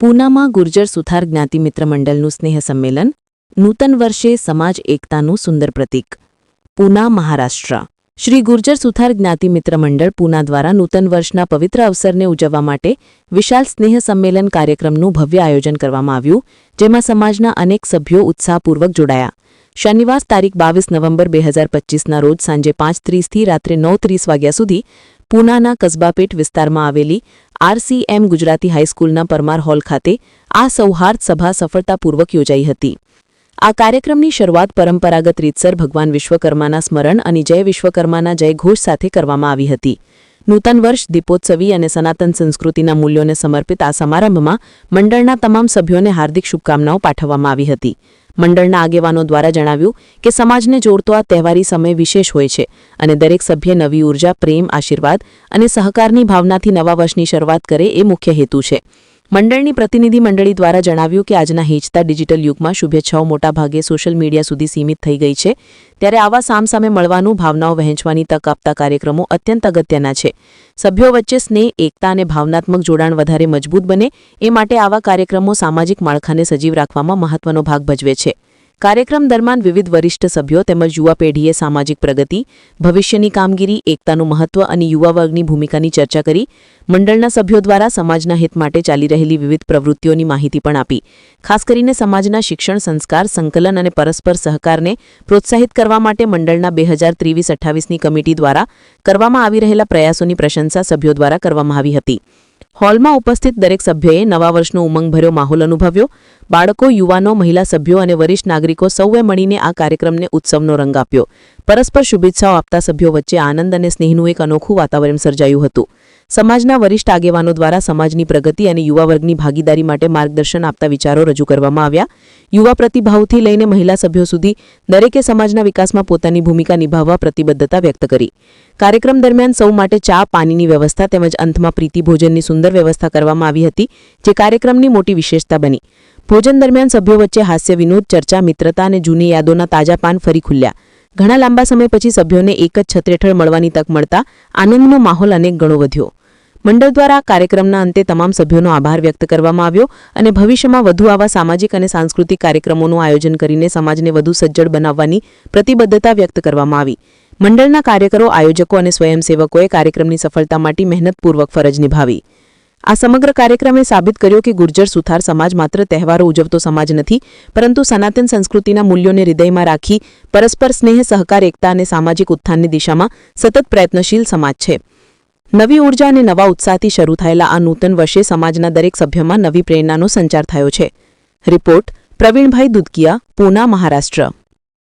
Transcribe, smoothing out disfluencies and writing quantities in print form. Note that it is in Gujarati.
પૂનામાં ગુર્જર સુથાર જ્ઞાતિ મિત્ર મંડળનું સ્નેહ સંમેલન, નૂતન વર્ષે સમાજ એકતાનું સુંદર પ્રતીક. પૂના, મહારાષ્ટ્ર. શ્રી ગુર્જર સુથાર જ્ઞાતિ મિત્ર મંડળ પૂના દ્વારા નૂતન વર્ષના પવિત્ર અવસરને ઉજવવા માટે વિશાળ સ્નેહ સંમેલન કાર્યક્રમનું ભવ્ય આયોજન કરવામાં આવ્યું, જેમાં સમાજના અનેક સભ્યો ઉત્સાહપૂર્વક જોડાયા. શનિવાર તારીખ 22 નવેમ્બર 2025ના રોજ સાંજે 5:30થી રાત્રે 9:30 વાગ્યા સુધી પૂનાના કસ્બાપેટ વિસ્તારમાં આવેલી RCM ગુજરાતી હાઈસ્કૂલના પરમાર હોલ ખાતે આ સૌહાર્દ સભા સફળતાપૂર્વક યોજાઈ હતી. આ કાર્યક્રમની શરૂઆત પરંપરાગત રીતસર ભગવાન વિશ્વકર્માના સ્મરણ અને જય વિશ્વકર્માના જયઘોષ સાથે કરવામાં આવી હતી. નૂતન વર્ષ, દીપોત્સવી અને સનાતન સંસ્કૃતિના મૂલ્યોને સમર્પિત આ સમારંભમાં મંડળના તમામ સભ્યોને હાર્દિક શુભકામનાઓ પાઠવવામાં આવી હતી. મંડળના આગેવાનો દ્વારા જણાવ્યું કે સમાજને જોડતો આ તહેવારી સમય વિશેષ હોય છે અને દરેક સભ્ય નવી ઉર્જા, પ્રેમ, આશીર્વાદ અને સહકારની ભાવનાથી નવા વર્ષની શરૂઆત કરે એ મુખ્ય હેતુ છે. મંડળની પ્રતિનિધિ મંડળી દ્વારા જણાવ્યું કે આજના હેંચતા ડિજિટલ યુગમાં શુભેચ્છાઓ મોટાભાગે સોશિયલ મીડિયા સુધી સીમિત થઈ ગઈ છે, ત્યારે આવા સામસામે મળવાનું, ભાવનાઓ વહેંચવાની તક આપતા કાર્યક્રમો અત્યંત અગત્યના છે. સભ્યો વચ્ચે સ્નેહ, એકતા અને ભાવનાત્મક જોડાણ વધારે મજબૂત બને એ માટે આવા કાર્યક્રમો સામાજિક માળખાને સજીવ રાખવામાં મહત્વનો ભાગ ભજવે છે. કાર્યક્રમ દરમિયાન વિવિધ વરિષ્ઠ સભ્યો તેમજ યુવા પેઢીએ સામાજિક પ્રગતિ, ભવિષ્યની કામગીરી, એકતાનું મહત્વ અને યુવા વર્ગની ભૂમિકાની ચર્ચા કરી. મંડળના સભ્યો દ્વારા સમાજના હિત માટે ચાલી રહેલી વિવિધ પ્રવૃત્તિઓની માહિતી પણ આપી. ખાસ કરીને સમાજના શિક્ષણ, સંસ્કાર, સંકલન અને પરસ્પર સહકારને પ્રોત્સાહિત કરવા માટે મંડળના 2023-28ની કમિટી દ્વારા કરવામાં આવી રહેલા પ્રયાસોની પ્રશંસા સભ્યો દ્વારા કરવામાં આવી હતી. હોલમાં ઉપસ્થિત દરેક સભ્યોએ નવા વર્ષનો ઉમંગભર્યો માહોલ અનુભવ્યો. બાળકો, યુવાનો, મહિલા સભ્યો અને વરિષ્ઠ નાગરિકો સૌએ મળીને આ કાર્યક્રમને ઉત્સવનો રંગ આપ્યો. પરસ્પર શુભેચ્છાઓ આપતા સભ્યો વચ્ચે આનંદ અને સ્નેહનું એક અનોખું વાતાવરણ સર્જાયું હતું. સમાજના વરિષ્ઠ આગેવાનો દ્વારા સમાજની પ્રગતિ અને યુવા વર્ગની ભાગીદારી માટે માર્ગદર્શન આપતા વિચારો રજૂ કરવામાં આવ્યા. યુવા પ્રતિભાવથી લઈને મહિલા સભ્યો સુધી દરેકે સમાજના વિકાસમાં પોતાની ભૂમિકા નિભાવવા પ્રતિબદ્ધતા વ્યક્ત કરી. કાર્યક્રમ દરમિયાન સૌ માટે ચા, પાણીની વ્યવસ્થા તેમજ અંતમાં પ્રીતિ ભોજનની સુંદર વ્યવસ્થા કરવામાં આવી હતી, જે કાર્યક્રમની મોટી વિશેષતા બની. ભોજન દરમિયાન સભ્યો વચ્ચે હાસ્ય, વિનોદ, ચર્ચા, મિત્રતા અને જૂની યાદોના તાજા પાન ફરી ખુલ્યા. ઘણા લાંબા સમય પછી સભ્યોને એક જ છત્ર હેઠળ મળવાની તક મળતા આનંદનો માહોલ અનેક ગણો વધ્યો. મંડળ દ્વારા કાર્યક્રમના અંતે તમામ સભ્યોનો આભાર વ્યક્ત કરવામાં આવ્યો અને ભવિષ્યમાં વધુ આવા સામાજિક અને સાંસ્કૃતિક કાર્યક્રમોનું આયોજન કરીને સમાજને વધુ સજ્જડ બનાવવાની પ્રતિબદ્ધતા વ્યક્ત કરવામાં આવી. મંડળના કાર્યકરો, આયોજકો અને સ્વયંસેવકોએ કાર્યક્રમની સફળતા માટે મહેનતપૂર્વક ફરજ નિભાવી. આ સમગ્ર કાર્યક્રમે સાબિત કર્યો કે ગુર્જર સુથાર સમાજ માત્ર તહેવારો ઉજવતો સમાજ નથી, પરંતુ સનાતન સંસ્કૃતિના મૂલ્યોને હૃદયમાં રાખી પરસ્પર સ્નેહ, સહકાર, એકતા અને સામાજિક ઉત્થાનની દિશામાં સતત પ્રયત્નશીલ સમાજ છે. નવી ઉર્જા અને નવા ઉત્સાહથી શરૂ થયેલા આ નૂતન વર્ષે સમાજના દરેક સભ્યમાં નવી પ્રેરણાનો સંચાર થયો છે. રિપોર્ટ પ્રવીણભાઈ દુધકિયા, પૂના, મહારાષ્ટ્ર.